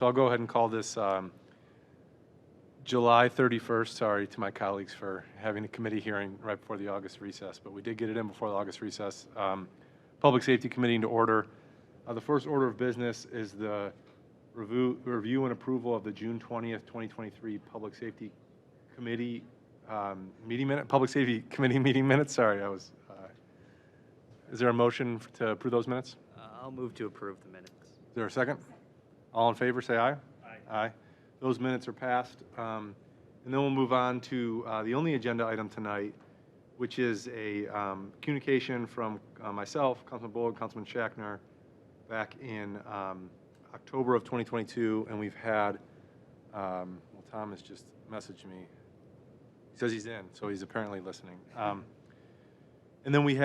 So I'll go ahead and call this July 31st. Sorry to my colleagues for having a committee hearing right before the August recess, but we did get it in before the August recess. Public Safety Committee to order. The first order of business is the review and approval of the June 20th, 2023 Public Safety Committee meeting minute. Public Safety Committee meeting minutes. Sorry, I was. Is there a motion to approve those minutes? I'll move to approve the minutes. Is there a second? All in favor, say aye. Aye. Aye. Those minutes are passed. And then we'll move on to the only agenda item tonight, which is a communication from myself, Councilman Bullock, Councilman Schackner, back in October of 2022, and we've had, well, Tom has just messaged me. He says he's in, so he's apparently listening. And then we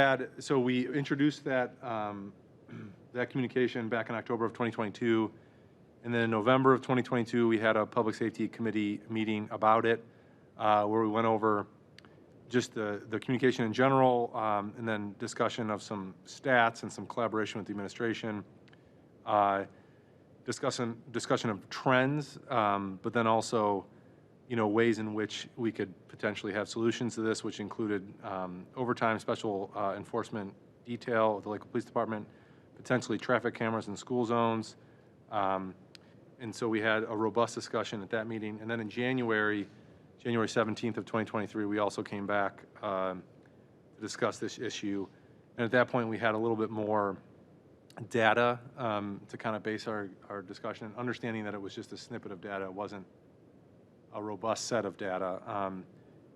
introduced that, that communication back in October of 2022. And then in November of 2022, we had a Public Safety Committee meeting about it, where we went over just the communication in general, and then discussion of some stats and some collaboration with the administration, discussion of trends, but then also, ways in which we could potentially have solutions to this, which included overtime special enforcement detail with the Lakewood Police Department, potentially traffic cameras in school zones. And so we had a robust discussion at that meeting. And then in January 17th of 2023, we also came back to discuss this issue. And at that point, we had a little bit more data to kind of base our discussion, understanding that it was just a snippet of data. It wasn't a robust set of data.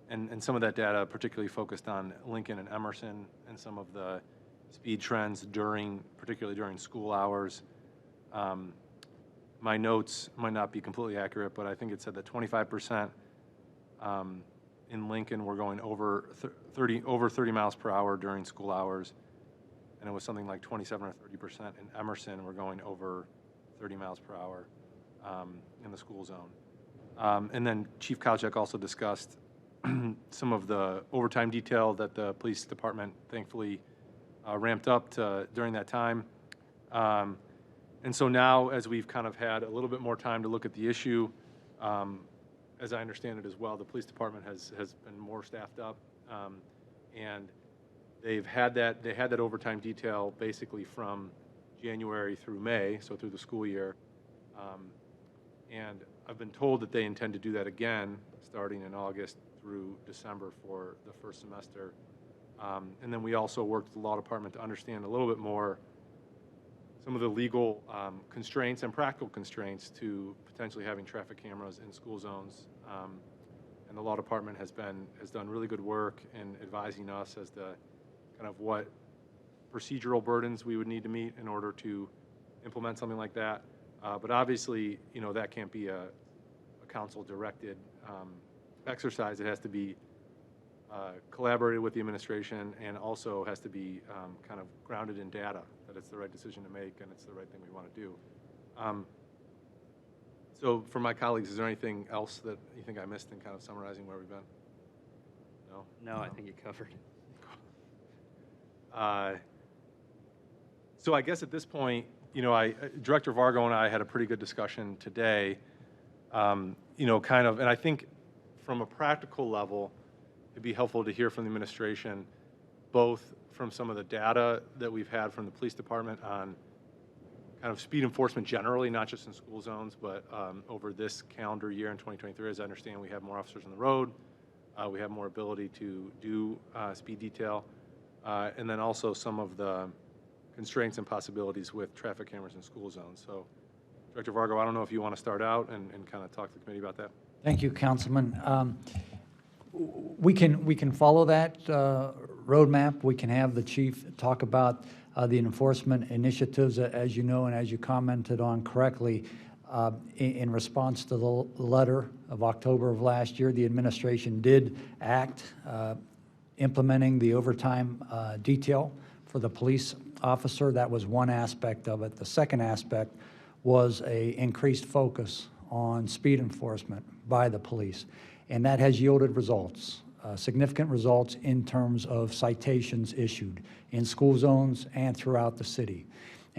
And some of that data particularly focused on Lincoln and Emerson and some of the speed trends particularly during school hours. My notes might not be completely accurate, but I think it said that 25% in Lincoln were going over 30 miles per hour during school hours, and it was something like 27 or 30% in Emerson were going over 30 miles per hour in the school zone. And then Chief Kowchuk also discussed some of the overtime detail that the police department thankfully ramped up during that time. And so now, as we've kind of had a little bit more time to look at the issue, as I understand it as well, the police department has been more staffed up, and they had that overtime detail basically from January through May, so through the school year. And I've been told that they intend to do that again starting in August through December for the first semester. And then we also worked with the law department to understand a little bit more some of the legal constraints and practical constraints to potentially having traffic cameras in school zones. And the law department has done really good work in advising us as to kind of what procedural burdens we would need to meet in order to implement something like that. But obviously, that can't be a council-directed exercise. It has to be collaborated with the administration, and also has to be kind of grounded in data, that it's the right decision to make and it's the right thing we want to do. So for my colleagues, is there anything else that you think I missed in kind of summarizing where we've been? No? No, I think you covered. So I guess at this point, Director Vargo and I had a pretty good discussion today, and I think from a practical level, it'd be helpful to hear from the administration, both from some of the data that we've had from the police department on kind of speed enforcement generally, not just in school zones, but over this calendar year in 2023. As I understand, we have more officers on the road. We have more ability to do speed detail. And then also some of the constraints and possibilities with traffic cameras in school zones. So, Director Vargo, I don't know if you want to start out and kind of talk to the committee about that. Thank you, Councilman. We can follow that roadmap. We can have the chief talk about the enforcement initiatives, as you know, and as you commented on correctly. In response to the letter of October of last year, the administration did act, implementing the overtime detail for the police officer. That was one aspect of it. The second aspect was an increased focus on speed enforcement by the police, and that has yielded results, significant results in terms of citations issued in school zones and throughout the city.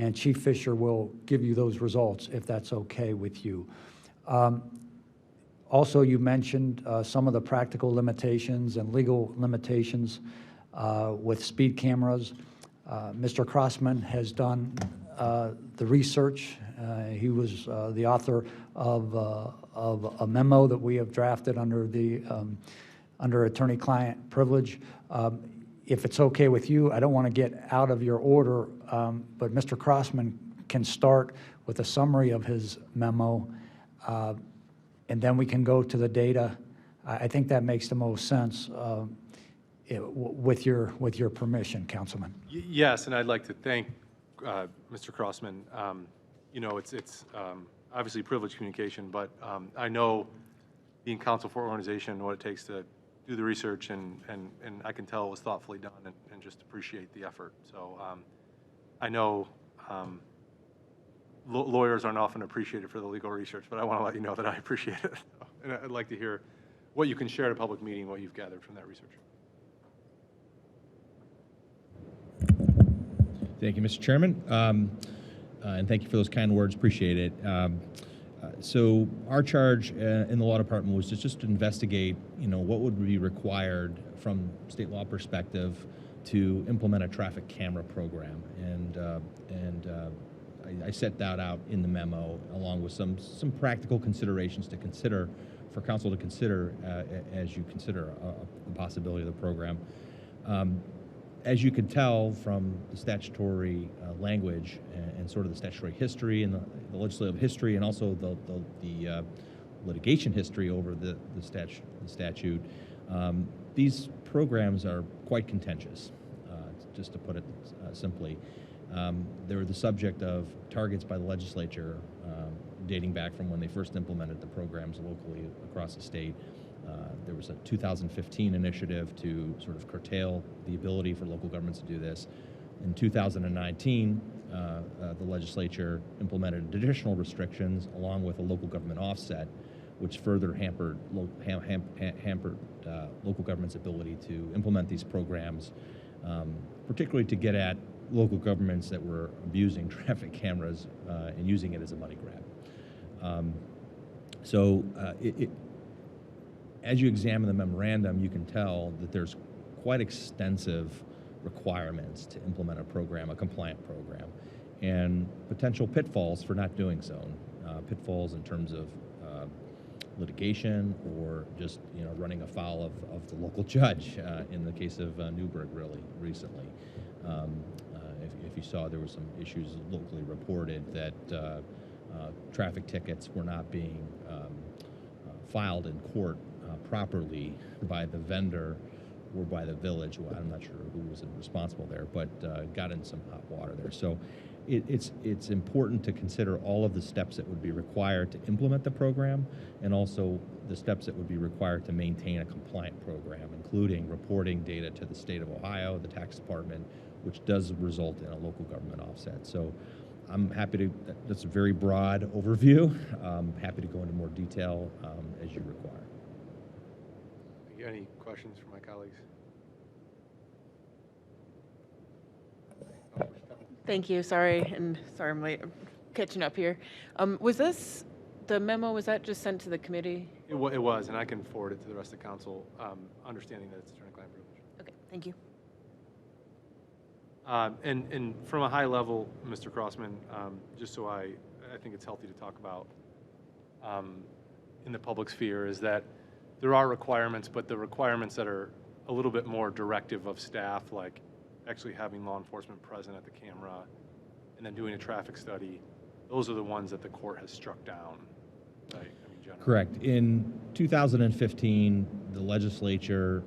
and Chief Fisher will give you those results if that's okay with you. Also, you mentioned some of the practical limitations and legal limitations with speed cameras. Mr. Crossman has done the research. He was the author of a memo that we have drafted under the under attorney-client privilege. If it's okay with you, I don't want to get out of your order, but Mr. Crossman can start with a summary of his memo, and then we can go to the data. I think that makes the most sense with your permission, Councilman. Yes, and I'd like to thank Mr. Crossman. You know, it's obviously privileged communication, but I know being counsel for organization, what it takes to do the research, and I can tell it was thoughtfully done, and just appreciate the effort. So I know lawyers aren't often appreciated for the legal research, but I want to let you know that I appreciate it. And I'd like to hear what you can share at a public meeting, what you've gathered from that research. Thank you, Mr. Chairman, and thank you for those kind words. Appreciate it. So our charge in the law department was just to investigate, you know, what would be required from state law perspective to implement a traffic camera program, and I set that out in the memo along with some practical considerations to consider for council to consider as you consider the possibility of the program. As you can tell from the statutory language and sort of the statutory history and the legislative history, and also the litigation history over the statute, these programs are quite contentious, just to put it simply. They were the subject of targets by the legislature dating back from when they first implemented the programs locally across the state. There was a 2015 initiative to sort of curtail the ability for local governments to do this. In 2019, the legislature implemented additional restrictions along with a local government offset, which further hampered local government's ability to implement these programs, particularly to get at local governments that were abusing traffic cameras and using it as a money grab. As you examine the memorandum, you can tell that there's quite extensive requirements to implement a program, a compliant program, and potential pitfalls for not doing so. Pitfalls in terms of litigation or just, you know, running afoul of the local judge in the case of Newburgh really recently. If you saw, there were some issues locally reported that traffic tickets were not being filed in court properly by the vendor or by the village. Well, I'm not sure who was responsible there, but got in some hot water there. So it's important to consider all of the steps that would be required to implement the program, and also the steps that would be required to maintain a compliant program, including reporting data to the state of Ohio, the tax department, which does result in a local government offset. So I'm happy to, that's a very broad overview. I'm happy to go into more detail as you require. Any questions from my colleagues? Thank you. Sorry I'm late. I'm catching up here. Was this, the memo, was that just sent to the committee? It was, and I can forward it to the rest of the council, understanding that it's attorney-client privilege. Okay, thank you. And from a high level, Mr. Crossman, just so I think it's healthy to talk about in the public sphere, is that there are requirements, but the requirements that are a little bit more directive of staff, like actually having law enforcement present at the camera and then doing a traffic study, those are the ones that the court has struck down, right? I mean, generally. Correct. In 2015, the legislature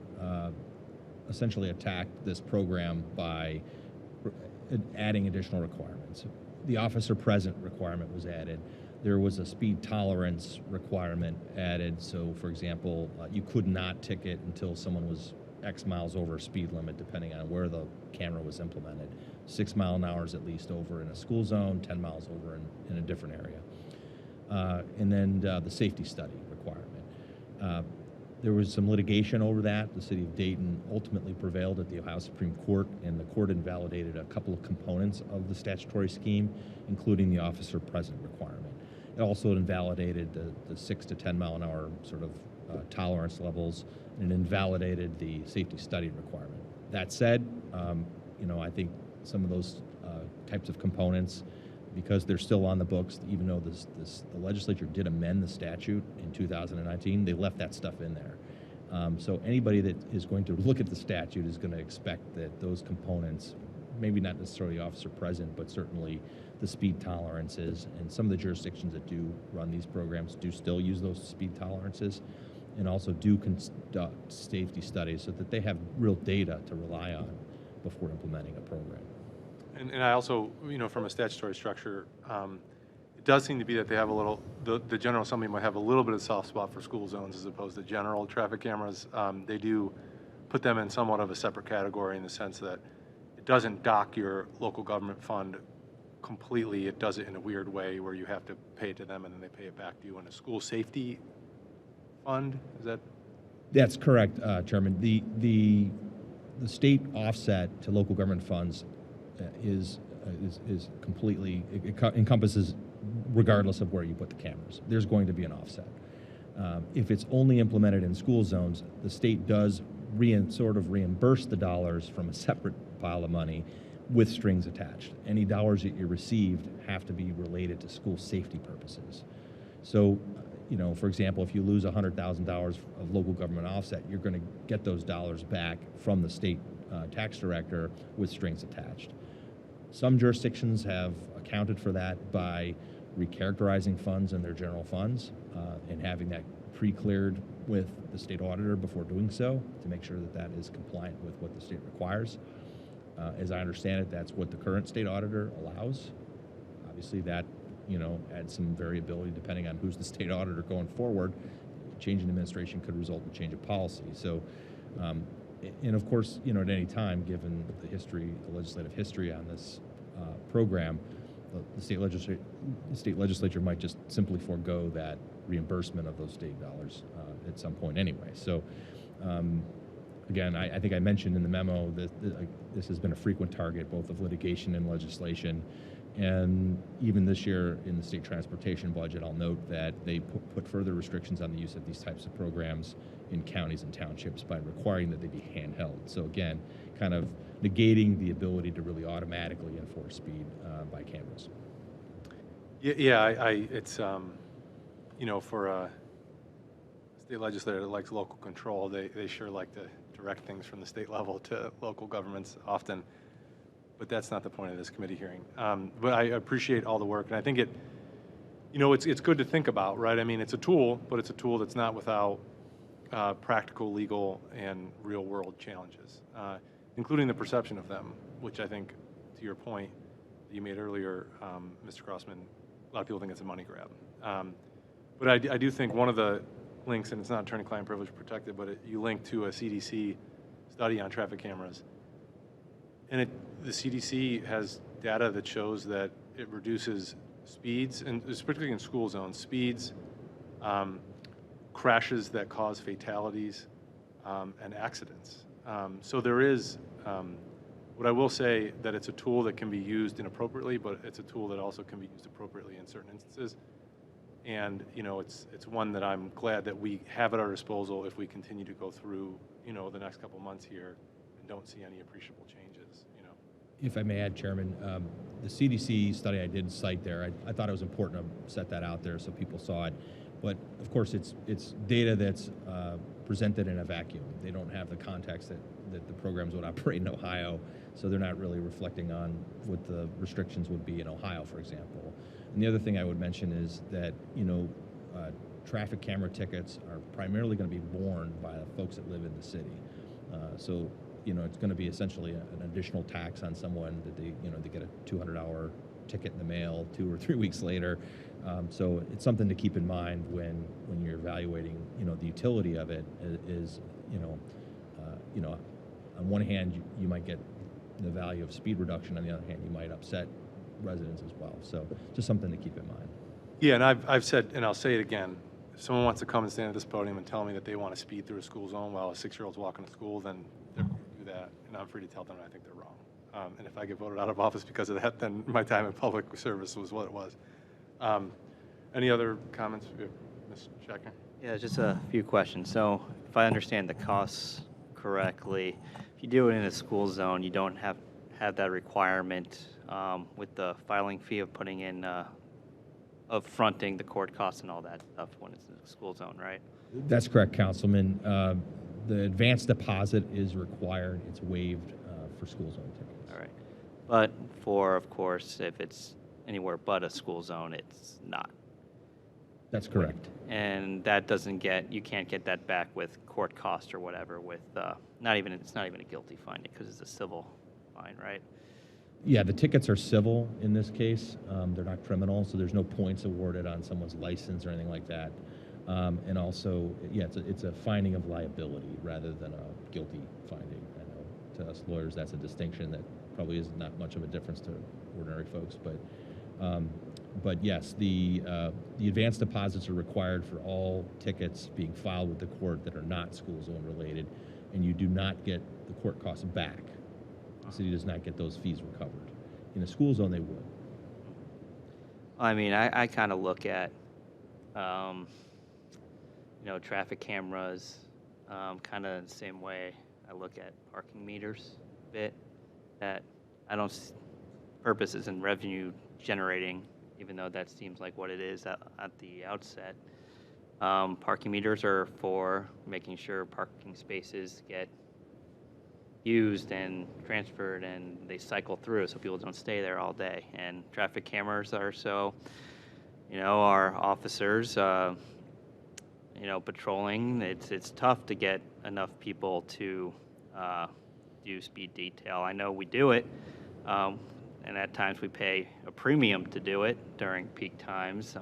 essentially attacked this program by adding additional requirements. The officer present requirement was added. There was a speed tolerance requirement added. So, for example, you could not ticket until someone was X miles over speed limit, depending on where the camera was implemented. 6 mile an hour at least over in a school zone, 10 miles over in a different area. And then the safety study requirement. There was some litigation over that. The city of Dayton ultimately prevailed at the Ohio Supreme Court, and the court invalidated a couple of components of the statutory scheme, including the officer present requirement. It also invalidated the 6 to 10 mile an hour sort of tolerance levels, and it invalidated the safety study requirement. That said, I think some of those types of components, because they're still on the books, even though the legislature did amend the statute in 2019, they left that stuff in there. So anybody that is going to look at the statute is going to expect that those components, maybe not necessarily officer present, but certainly the speed tolerances, and some of the jurisdictions that do run these programs do still use those speed tolerances, and also do conduct safety studies so that they have real data to rely on before implementing a program. And I also, from a statutory structure, it does seem to be that they have a little, the General Assembly might have a little bit of soft spot for school zones as opposed to general traffic cameras. They do put them in somewhat of a separate category in the sense that it doesn't dock your local government fund completely. It does it in a weird way where you have to pay it to them and then they pay it back to you in a school safety fund. Is that? That's correct, Chairman. The state offset to local government funds is completely, it encompasses regardless of where you put the cameras. There's going to be an offset. If it's only implemented in school zones, the state does sort of reimburse the dollars from a separate pile of money with strings attached. Any dollars that you received have to be related to school safety purposes. So, for example, if you lose $100,000 of local government offset, you're going to get those dollars back from the state tax director with strings attached. Some jurisdictions have accounted for that by recharacterizing funds in their general funds and having that pre-cleared with the state auditor before doing so to make sure that that is compliant with what the state requires. As I understand it, that's what the current state auditor allows. Obviously, that adds some variability depending on who's the state auditor going forward. Change in administration could result in change of policy. So, and of course, at any time, given the legislative history on this program, the state legislature might just simply forego that reimbursement of those state dollars at some point anyway. So, again, I think I mentioned in the memo that this has been a frequent target both of litigation and legislation. And even this year in the state transportation budget, I'll note that they put further restrictions on the use of these types of programs in counties and townships by requiring that they be handheld. So again, kind of negating the ability to really automatically enforce speed by cameras. Yeah, it's, for a state legislator that likes local control, they sure like to direct things from the state level to local governments often. But that's not the point of this committee hearing. But I appreciate all the work, and I think it's good to think about, right? I mean, it's a tool, but it's a tool that's not without practical, legal, and real-world challenges, including the perception of them, which I think, to your point that you made earlier, Mr. Crossman, a lot of people think it's a money grab. But I do think one of the links, and it's not attorney-client privilege protected, but you link to a CDC study on traffic cameras. And the CDC has data that shows that it reduces speeds, and particularly in school zones, speeds, crashes that cause fatalities, and accidents. So there is, what I will say, that it's a tool that can be used inappropriately, but it's a tool that also can be used appropriately in certain instances. And, it's one that I'm glad that we have at our disposal if we continue to go through, the next couple months here and don't see any appreciable changes. If I may add, Chairman, the CDC study I did cite there, I thought it was important to set that out there so people saw it. But of course, it's data that's presented in a vacuum. They don't have the context that the programs would operate in Ohio, so they're not really reflecting on what the restrictions would be in Ohio, for example. And the other thing I would mention is that, traffic camera tickets are primarily going to be borne by the folks that live in the city. So it's going to be essentially an additional tax on someone that they get a $200 ticket in the mail 2 or 3 weeks later. So it's something to keep in mind when you're evaluating, the utility of it is, on one hand, you might get the value of speed reduction. On the other hand, you might upset residents as well. So just something to keep in mind. Yeah, and I've said, and I'll say it again, someone wants to come and stand at this podium and tell me that they want to speed through a school zone while a 6-year-old's walking to school, then they're going to do that, and I'm free to tell them I think they're wrong. And if I get voted out of office because of that, then my time in public service was what it was. Any other comments, Ms. Scheckner? Yeah, just a few questions. So if I understand the costs correctly, if you do it in a school zone, you don't have that requirement with the filing fee of putting in, of fronting the court costs and all that stuff when it's in a school zone, right? That's correct, Councilman. The advance deposit is required. It's waived for school zone tickets. All right. But for, of course, if it's anywhere but a school zone, it's not. That's correct. And that doesn't get, you can't get that back with court cost or whatever with, it's not even a guilty fine because it's a civil fine, right? Yeah, the tickets are civil in this case. They're not criminal, so there's no points awarded on someone's license or anything like that. And also, yeah, it's a finding of liability rather than a guilty finding. I know to us lawyers that's a distinction that probably is not much of a difference to ordinary folks, but yes, the advance deposits are required for all tickets being filed with the court that are not school zone related, and you do not get the court costs back. The city does not get those fees recovered. In a school zone, they would. I mean, I kind of look at, traffic cameras, kind of the same way I look at parking meters a bit, that I don't, purpose isn't revenue generating, even though that seems like what it is at the outset. Parking meters are for making sure parking spaces get used and transferred and they cycle through so people don't stay there all day. And traffic cameras are so, our officers, patrolling, it's tough to get enough people to do speed detail. I know we do it, and at times we pay a premium to do it during peak times.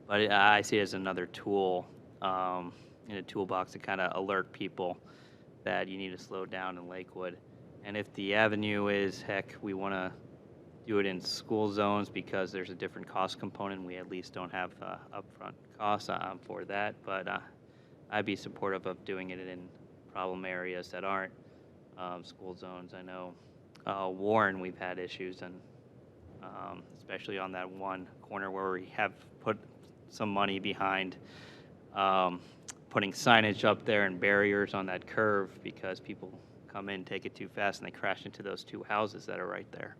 But I see it as another tool in a toolbox to kind of alert people that you need to slow down in Lakewood. And if the avenue is, heck, we want to do it in school zones because there's a different cost component, we at least don't have upfront costs, I'm for that. But I'd be supportive of doing it in problem areas that aren't school zones. I know Warren, we've had issues, and especially on that one corner where we have put some money behind putting signage up there and barriers on that curve because people come in, take it too fast, and they crash into those two houses that are right there.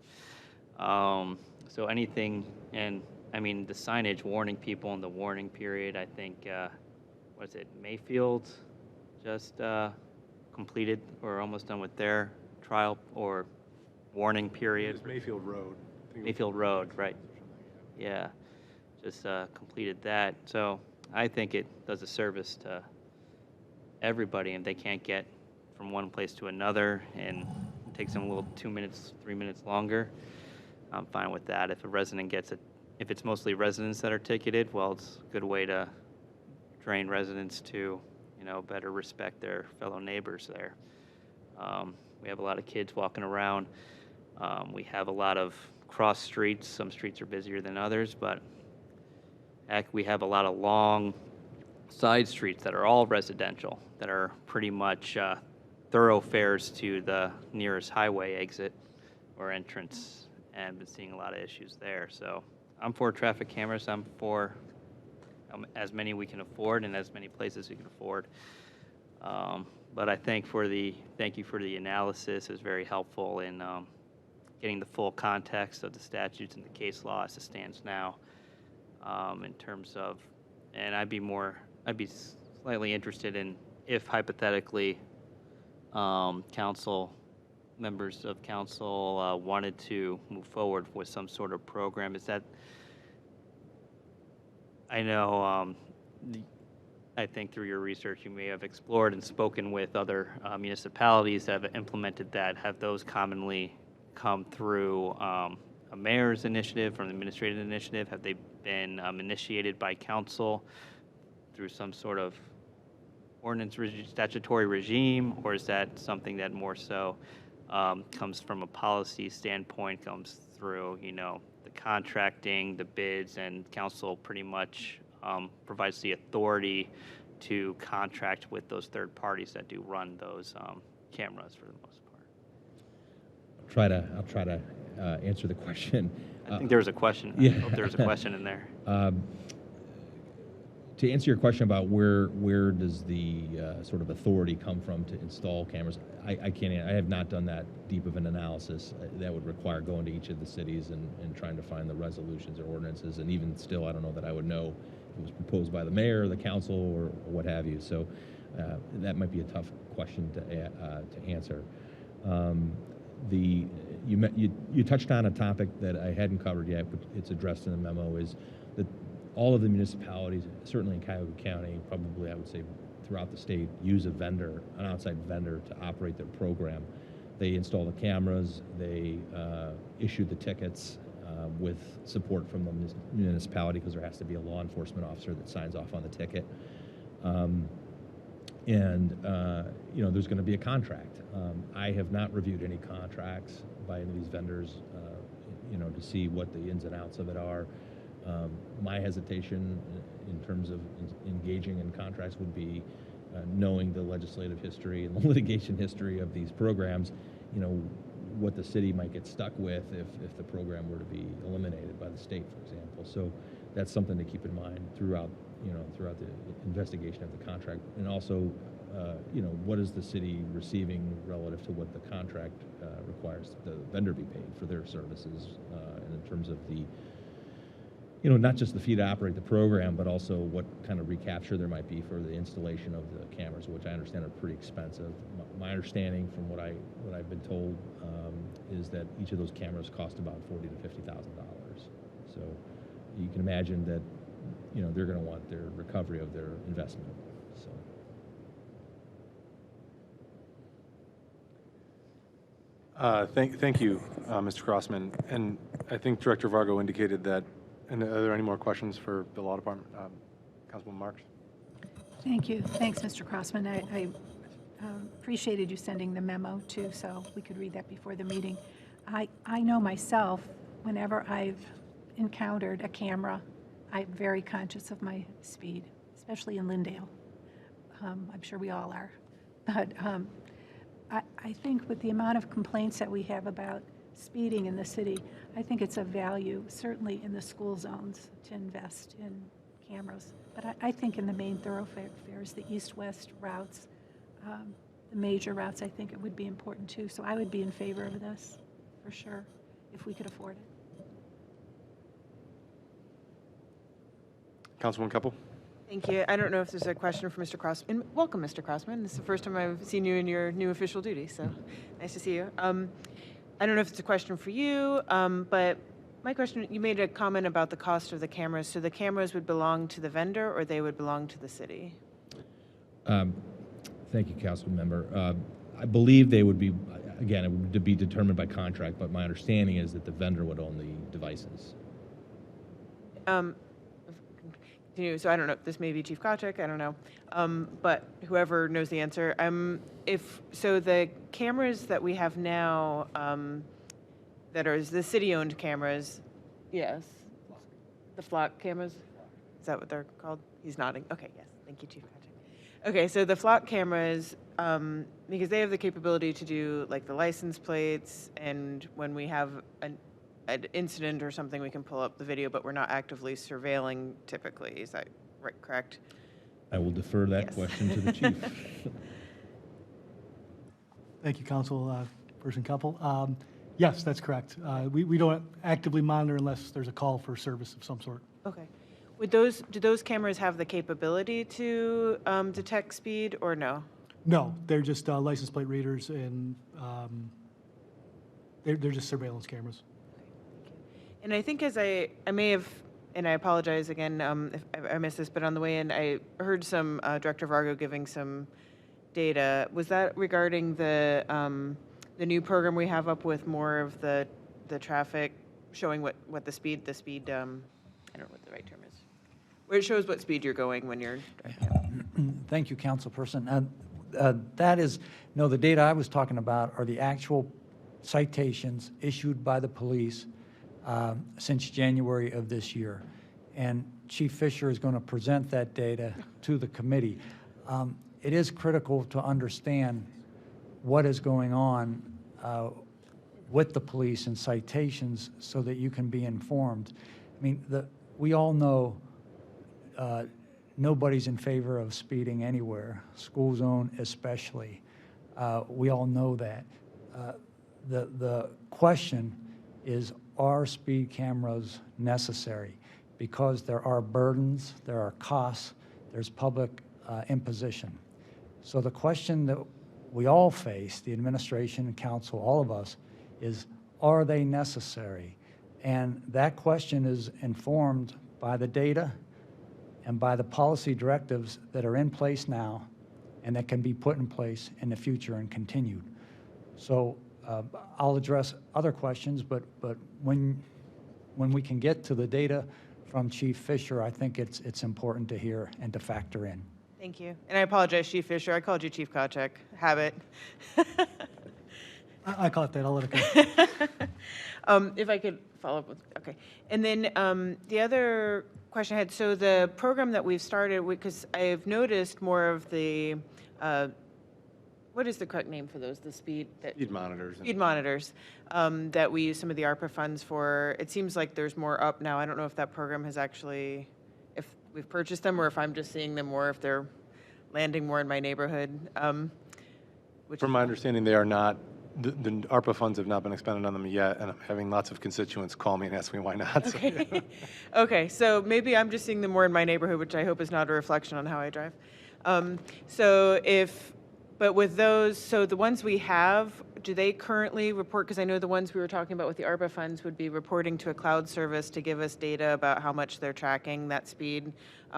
So anything, and I mean the signage warning people in the warning period, I think, Mayfield just completed or almost done with their trial or warning period. It's Mayfield Road. I think it was- Mayfield Road, right. Yeah, just completed that. So I think it does a service to everybody, and they can't get from one place to another, and it takes them a little 2 minutes, 3 minutes longer. I'm fine with that. If a resident gets it, if it's mostly residents that are ticketed, well, it's a good way to train residents to, better respect their fellow neighbors there. We have a lot of kids walking around. We have a lot of cross streets. Some streets are busier than others, but heck, we have a lot of long side streets that are all residential, that are pretty much thoroughfares to the nearest highway exit or entrance, and been seeing a lot of issues there. So I'm for traffic cameras. I'm for as many we can afford and as many places we can afford. But I think thank you for the analysis. It was very helpful in getting the full context of the statutes and the case law as it stands now, in terms of, and I'd be slightly interested in if hypothetically members of council wanted to move forward with some sort of program. Is that, I know, I think through your research you may have explored and spoken with other municipalities that have implemented that. Have those commonly come through a mayor's initiative or an administrative initiative? Have they been initiated by council through some sort of ordinance statutory regime, or is that something that more so comes from a policy standpoint, comes through, the contracting, the bids, and council pretty much provides the authority to contract with those third parties that do run those cameras for the most part. I'll try to answer the question. I think there was a question. yeah. I hope there was a question in there. To answer your question about where does the sort of authority come from to install cameras, I can't. I have not done that deep of an analysis. That would require going to each of the cities and trying to find the resolutions or ordinances. And even still, I don't know that I would know if it was proposed by the mayor, the council, or what have you. So that might be a tough question to answer. You touched on a topic that I hadn't covered yet, but it's addressed in the memo, is that all of the municipalities, certainly in Cuyahoga County, probably I would say throughout the state, use an outside vendor to operate their program. They install the cameras, they issue the tickets with support from the municipality, because there has to be a law enforcement officer that signs off on the ticket. There's going to be a contract. I have not reviewed any contracts by any of these vendors, to see what the ins and outs of it are. My hesitation in terms of engaging in contracts would be knowing the legislative history and the litigation history of these programs, what the city might get stuck with if the program were to be eliminated by the state, for example. So that's something to keep in mind throughout the investigation of the contract. And also, what is the city receiving relative to what the contract requires the vendor be paid for their services, and in terms of the, not just the fee to operate the program, but also what kind of recapture there might be for the installation of the cameras, which I understand are pretty expensive. My understanding from what I've been told is that each of those cameras cost about $40,000 to $50,000. So you can imagine that they're going to want their recovery of their investment. So. Thank you, Mr. Crossman. And I think Director Vargo indicated that. And are there any more questions for the Law Department? Councilwoman Marks? Thank you. Thanks, Mr. Crossman. I appreciated you sending the memo too, so we could read that before the meeting. I know myself, whenever I've encountered a camera, I'm very conscious of my speed, especially in Lindale. I'm sure we all are. But I think with the amount of complaints that we have about speeding in the city, I think it's of value, certainly in the school zones, to invest in cameras. But I think in the main thoroughfares, the east-west routes, the major routes, I think it would be important too. So I would be in favor of this, for sure, if we could afford it. Councilwoman Keppel? Thank you. I don't know if there's a question for Mr. Crossman. Welcome, Mr. Crossman. This is the first time I've seen you in your new official duty, so nice to see you. I don't know if it's a question for you, but my question, you made a comment about the cost of the cameras. So the cameras would belong to the vendor, or they would belong to the city? Thank you, Council Member. I believe they would be, again, it would be determined by contract, but my understanding is that the vendor would own the devices. So I don't know, this may be Chief Kochek, I don't know, but whoever knows the answer. So the cameras that we have now, that are the city-owned cameras, yes, the flock cameras, is that what they're called? He's nodding. Okay, yes, thank you, Chief Kochek. Okay, so the flock cameras, because they have the capability to do like the license plates, and when we have an incident or something, we can pull up the video, but we're not actively surveilling typically. Is that correct? I will defer that Yes. question to the chief. Thank you, Councilperson Keppel. Yes, that's correct. We don't actively monitor unless there's a call for service of some sort. Okay. Do those cameras have the capability to detect speed or no? No, they're just license plate readers, and they're just surveillance cameras. And I think as I may have, and I apologize again if I missed this, but on the way in, I heard some Director Vargo giving some data. Was that regarding the new program we have up with more of the traffic showing what the speed, I don't know what the right term is, where it shows what speed you're going when you're driving? Thank you, Councilperson. That is, no, the data I was talking about are the actual citations issued by the police since January of this year. And Chief Fisher is going to present that data to the committee. It is critical to understand what is going on with the police and citations so that you can be informed. I mean, we all know nobody's in favor of speeding anywhere, school zone especially. We all know that. The question is, are speed cameras necessary? Because there are burdens, there are costs, there's public imposition. So the question that we all face, the administration and council, all of us, is, are they necessary? And that question is informed by the data and by the policy directives that are in place now and that can be put in place in the future and continued. So I'll address other questions, but when we can get to the data from Chief Fisher, I think it's important to hear and to factor in. Thank you. And I apologize, Chief Fisher. I called you Chief Kochek. Habit. I caught that. I'll let it go. If I could follow up with, okay. And then the other question I had, so the program that we've started, because I've noticed more of the, what is the correct name for those, the speed? Speed monitors. Speed monitors that we use some of the ARPA funds for. It seems like there's more up now. I don't know if that program has actually, if we've purchased them or if I'm just seeing them more, if they're landing more in my neighborhood. From my understanding, they are not, the ARPA funds have not been expended on them yet, and I'm having lots of constituents call me and ask me why not. So, Okay. yeah. Okay, so maybe I'm just seeing them more in my neighborhood, which I hope is not a reflection on how I drive. But with those, so the ones we have, do they currently report, because I know the ones we were talking about with the ARPA funds would be reporting to a cloud service to give us data about how much they're tracking that speed,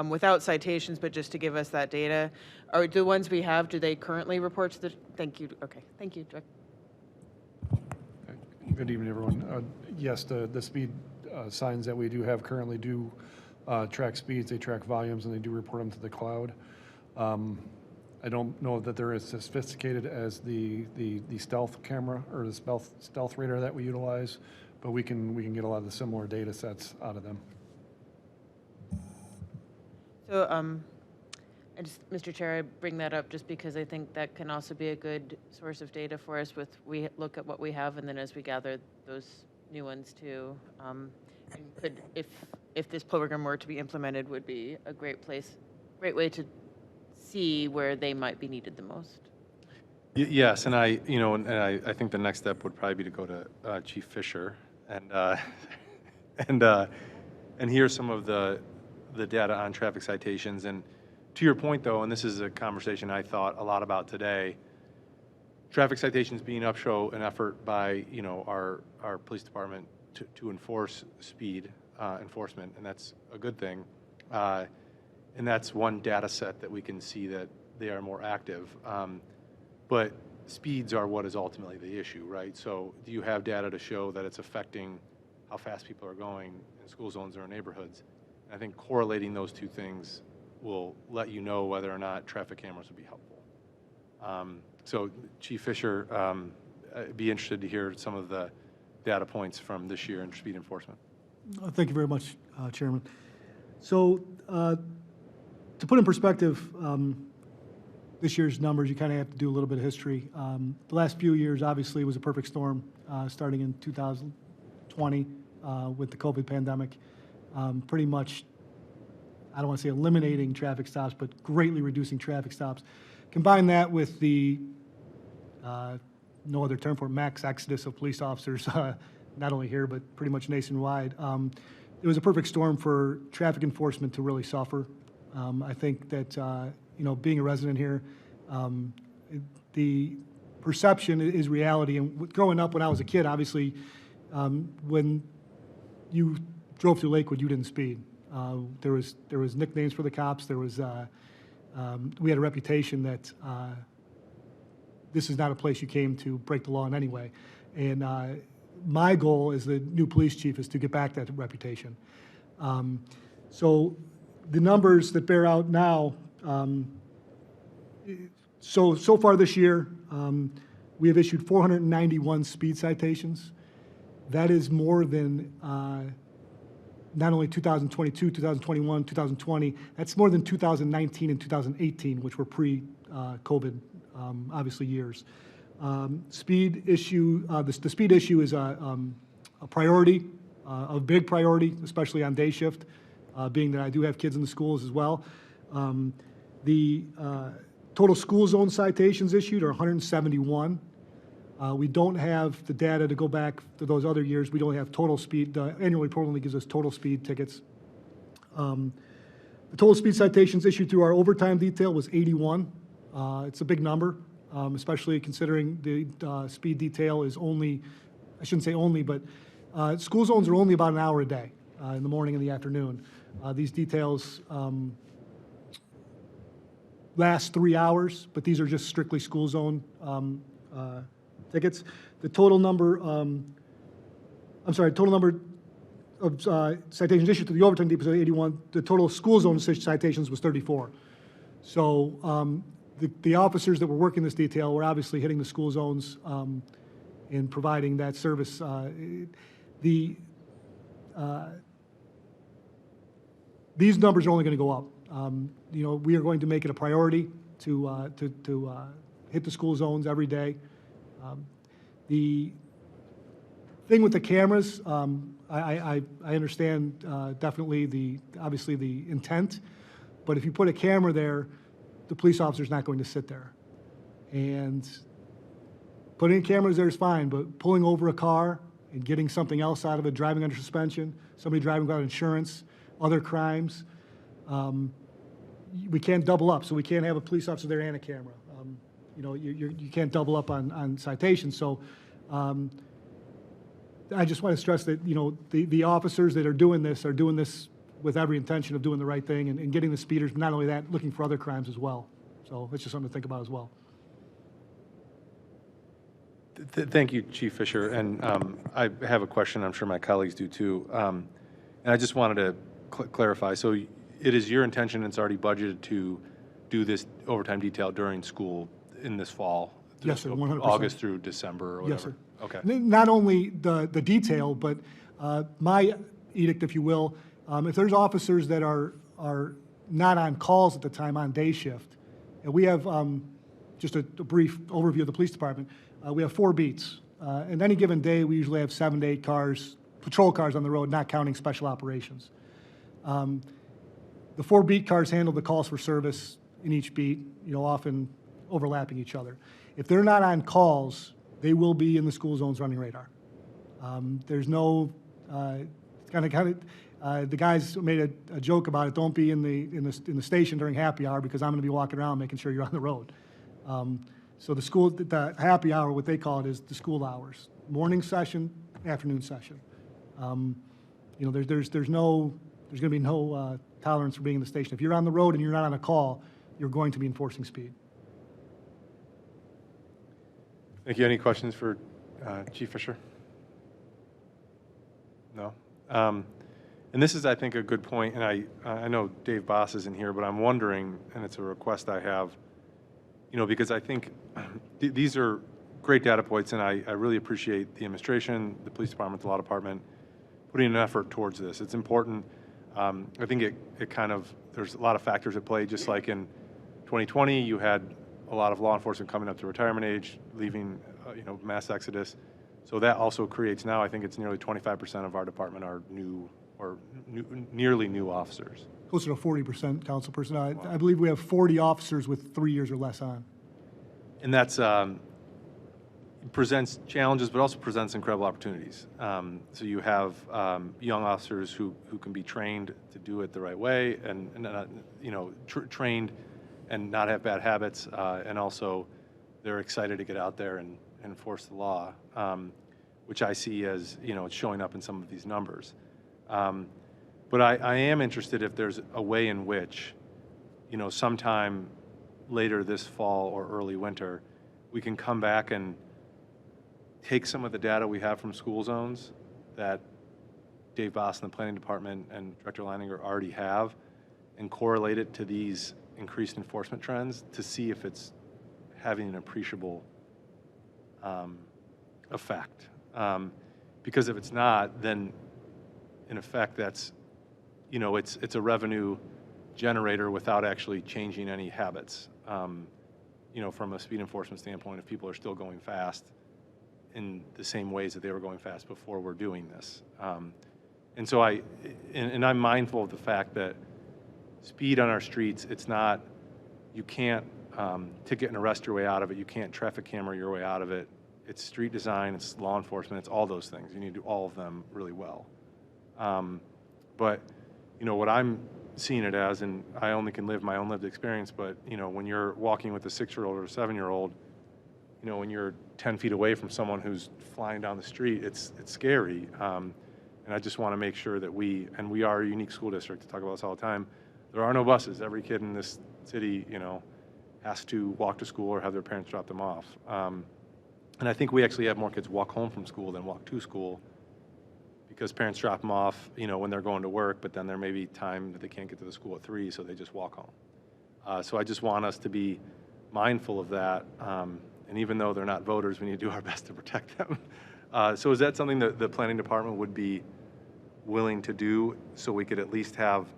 without citations, but just to give us that data. Or the ones we have, do they currently report to the, thank you, okay, thank you, Director. Good evening, everyone. Yes, the speed signs that we do have currently do track speeds, they track volumes, and they do report them to the cloud. I don't know that they're as sophisticated as the stealth camera or the stealth radar that we utilize, but we can get a lot of the similar data sets out of them. So, Mr. Chair, I bring that up just because I think that can also be a good source of data for us with, we look at what we have and then as we gather those new ones too. And could, if this program were to be implemented, would be a great way to see where they might be needed the most. Yes, and I think the next step would probably be to go to Chief Fisher and hear some of the data on traffic citations. And to your point, though, and this is a conversation I thought a lot about today, traffic citations being up show an effort by our police department to enforce speed enforcement, and that's a good thing. And that's one data set that we can see that they are more active. But speeds are what is ultimately the issue, right? So do you have data to show that it's affecting how fast people are going in school zones or in neighborhoods? And I think correlating those two things will let you know whether or not traffic cameras would be helpful. So Chief Fisher, I'd be interested to hear some of the data points from this year in speed enforcement. Thank you very much, Chairman. So to put in perspective this year's numbers, you kind of have to do a little bit of history. The last few years, obviously, was a perfect storm, starting in 2020 with the COVID pandemic. Pretty much, I don't want to say eliminating traffic stops, but greatly reducing traffic stops. Combine that with the, no other term for it, max exodus of police officers, not only here, but pretty much nationwide. It was a perfect storm for traffic enforcement to really suffer. I think that, being a resident here, the perception is reality. And growing up when I was a kid, obviously, when you drove through Lakewood, you didn't speed. There was nicknames for the cops. There was, we had a reputation that this is not a place you came to break the law in any way. And my goal as the new police chief is to get back that reputation. So the numbers that bear out now, so far this year, we have issued 491 speed citations. That is more than not only 2022, 2021, 2020, that's more than 2019 and 2018, which were pre-COVID, obviously, years. Speed issue, the speed issue is a priority, a big priority, especially on day shift, being that I do have kids in the schools as well. The total school zone citations issued are 171. We don't have the data to go back to those other years. We don't have total speed. The annual report only gives us total speed tickets. The total speed citations issued through our overtime detail was 81. It's a big number, especially considering the speed detail is only, I shouldn't say only, but school zones are only about an hour a day, in the morning and the afternoon. These details last 3 hours, but these are just strictly school zone tickets. The total number, total number of citations issued to the overtime detail was 81. The total school zone citations was 34. So the officers that were working this detail were obviously hitting the school zones and providing that service. These numbers are only going to go up. We are going to make it a priority to hit the school zones every day. The thing with the cameras, I understand definitely obviously the intent, but if you put a camera there, the police officer's not going to sit there. And putting cameras there is fine, but pulling over a car and getting something else out of it, driving under suspension, somebody driving without insurance, other crimes, we can't double up. So we can't have a police officer there and a camera. You can't double up on citations. So I just want to stress that, the officers that are doing this with every intention of doing the right thing and getting the speeders, but not only that, looking for other crimes as well. So it's just something to think about as well. Thank you, Chief Fisher. And I have a question, I'm sure my colleagues do too. And I just wanted to clarify. So it is your intention, it's already budgeted to do this overtime detail during school in this fall? Yes, sir, 100%. August through December or whatever? Yes, sir. Okay. Not only the detail, but my edict, if you will, if there's officers that are not on calls at the time on day shift, and we have, just a brief overview of the police department, we have 4 beats. And any given day, we usually have 7 to 8 cars, patrol cars on the road, not counting special operations. The 4 beat cars handle the calls for service in each beat, often overlapping each other. If they're not on calls, they will be in the school zones running radar. There's no, the guys made a joke about it, don't be in the station during happy hour because I'm going to be walking around making sure you're on the road. So the happy hour, what they call it, is the school hours. Morning session, afternoon session. There's going to be no tolerance for being in the station. If you're on the road and you're not on a call, you're going to be enforcing speed. Thank you. Any questions for Chief Fisher? No? And this is, I think, a good point, and I know Dave Boss isn't here, but I'm wondering, and it's a request I have, because I think these are great data points, and I really appreciate the administration, the police department, the law department, putting an effort towards this. It's important. I think it kind of, there's a lot of factors at play, just like in 2020, you had a lot of law enforcement coming up to retirement age, leaving, mass exodus. So that also creates now, I think it's nearly 25% of our department are new or nearly new officers. Closer to 40%, councilperson. I believe we have 40 officers with 3 years or less on. And that's presents challenges, but also presents incredible opportunities. So you have young officers who can be trained to do it the right way, and trained and not have bad habits, and also they're excited to get out there and enforce the law, which I see as it's showing up in some of these numbers. But I am interested if there's a way in which, sometime later this fall or early winter, we can come back and take some of the data we have from school zones that Dave Boss and the Planning Department and Director Leininger already have and correlate it to these increased enforcement trends to see if it's having an appreciable effect. Because if it's not, then in effect that's you know, it's a revenue generator without actually changing any habits. You know, from a speed enforcement standpoint, if people are still going fast in the same ways that they were going fast before we're doing this. And so and I'm mindful of the fact that speed on our streets, it's not, you can't ticket and arrest your way out of it. You can't traffic camera your way out of it. It's street design, it's law enforcement, it's all those things. You need to do all of them really well. But, you know, what I'm seeing it as, and I only can live my own lived experience, but, you know, when you're walking with a 6-year-old or a 7-year-old, you know, when you're 10 feet away from someone who's flying down the street, it's scary. And I just want to make sure that we are a unique school district, to talk about this all the time. There are no buses. Every kid in this city, you know, has to walk to school or have their parents drop them off. And I think we actually have more kids walk home from school than walk to school, because parents drop them off, you know, when they're going to work, but then there may be time that they can't get to the school at 3, so they just walk home. So I just want us to be mindful of that. And even though they're not voters, we need to do our best to protect them. So is that something that the planning department would be willing to do, so we could at least have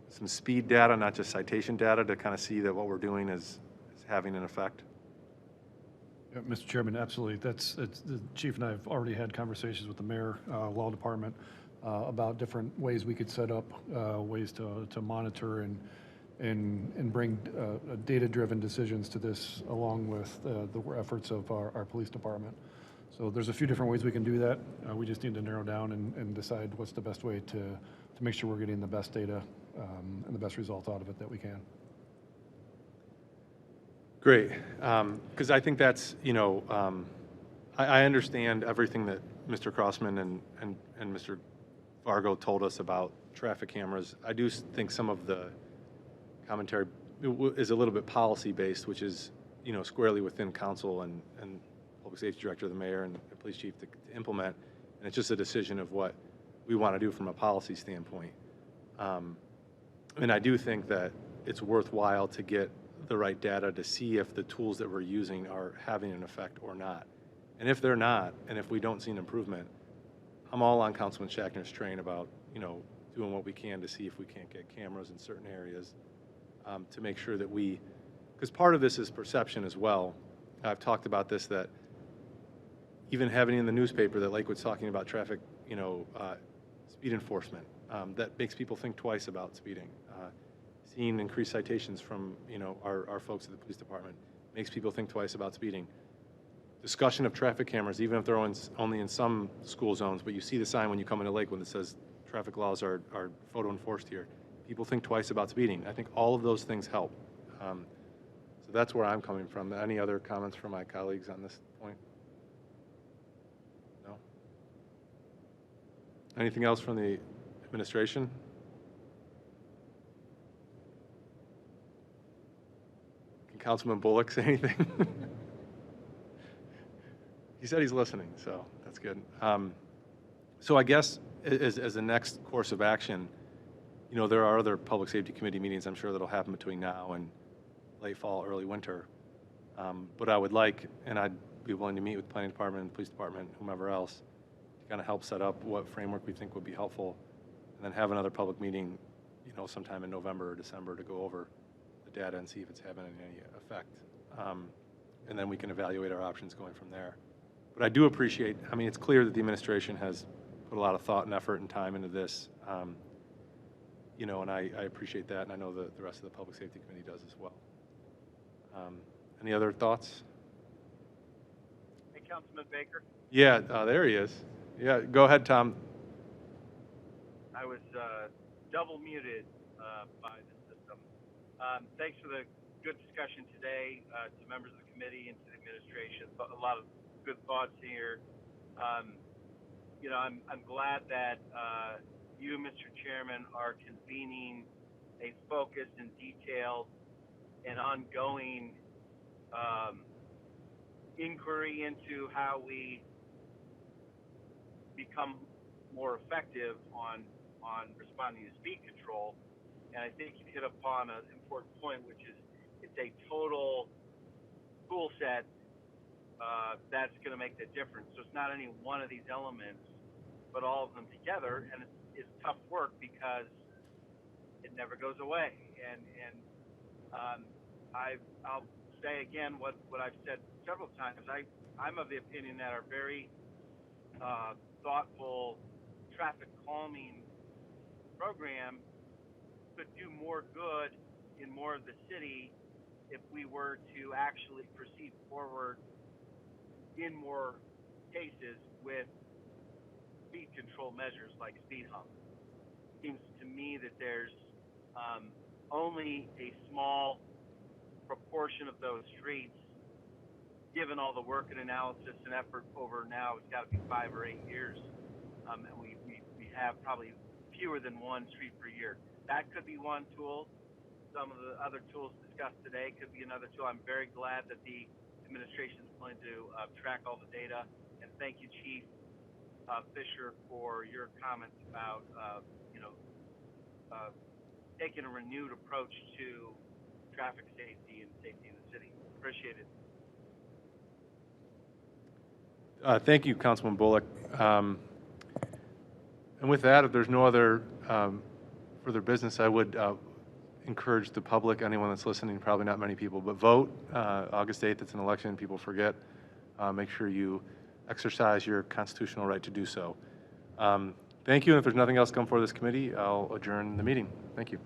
some speed data, not just citation data, to kind of see that what we're doing is having an effect? Yeah, Mr. Chairman, absolutely. The chief and I have already had conversations with the mayor, law department, about different ways we could set up ways to monitor and bring data-driven decisions to this, along with the efforts of our police department. So there's a few different ways we can do that. We just need to narrow down and decide what's the best way to make sure we're getting the best data and the best results out of it that we can. Great, because I think that's, you know, I understand everything that Mr. Crossman and Mr. Fargo told us about traffic cameras. I do think some of the commentary is a little bit policy-based, which is, you know, squarely within council and public safety director, the mayor, and the police chief to implement, and it's just a decision of what we want to do from a policy standpoint. And I do think that it's worthwhile to get the right data to see if the tools that we're using are having an effect or not. And if they're not, and if we don't see an improvement, I'm all on Councilman Shackner's train about, you know, doing what we can to see if we can't get cameras in certain areas to make sure that because part of this is perception as well. I've talked about this, that even having in the newspaper that Lakewood's talking about traffic, you know, speed enforcement, that makes people think twice about speeding. Seeing increased citations from, you know, our folks at the police department makes people think twice about speeding. Discussion of traffic cameras, even if they're only in some school zones, but you see the sign when you come into Lakewood that says traffic laws are photo enforced here. People think twice about speeding. I think all of those things help. So that's where I'm coming from. Any other comments from my colleagues on this point? No? Anything else from the administration? Can Councilman Bullock say anything? He said he's listening, so that's good. So I guess as the next course of action, you know, there are other public safety committee meetings I'm sure that'll happen between now and late fall, early winter. But I would like, and I'd be willing to meet with the planning department, police department, whomever else, to kind of help set up what framework we think would be helpful, and then have another public meeting, you know, sometime in November or December to go over the data and see if it's having any effect. And then we can evaluate our options going from there. But I do appreciate, I mean, it's clear that the administration has put a lot of thought and effort and time into this. You know, and I appreciate that, and I know the rest of the Public Safety Committee does as well. Any other thoughts? Hey, Councilman Baker. Yeah, there he is. Yeah, go ahead, Tom. I was double muted by the system. Thanks for the good discussion today to members of the committee and to the administration. A lot of good thoughts here. You know, I'm glad that you, Mr. Chairman, are convening a focused and detailed and ongoing inquiry into how we become more effective on responding to speed control. And I think you hit upon an important point, which is it's a total tool set that's going to make the difference. So it's not any one of these elements, but all of them together. And it's tough work because it never goes away. I'll say again what I've said several times. I'm of the opinion that our very thoughtful traffic calming program could do more good in more of the city if we were to actually proceed forward in more cases with speed control measures like speed humps. Seems to me that there's only a small proportion of those streets, given all the work and analysis and effort over now, it's got to be 5 or 8 years, and we have probably fewer than one street per year. That could be one tool. Some of the other tools discussed today could be another tool. I'm very glad that the administration is going to track all the data, and thank you, Chief Fisher, for your comments about taking a renewed approach to traffic safety and safety in the city. Appreciate it. Thank you, Councilman Bullock. And with that, if there's no other further business, I would encourage the public, anyone that's listening, probably not many people, but vote. August 8th, it's an election, people forget. Make sure you exercise your constitutional right to do so. Thank you, and if there's nothing else come before this committee, I'll adjourn the meeting. Thank you.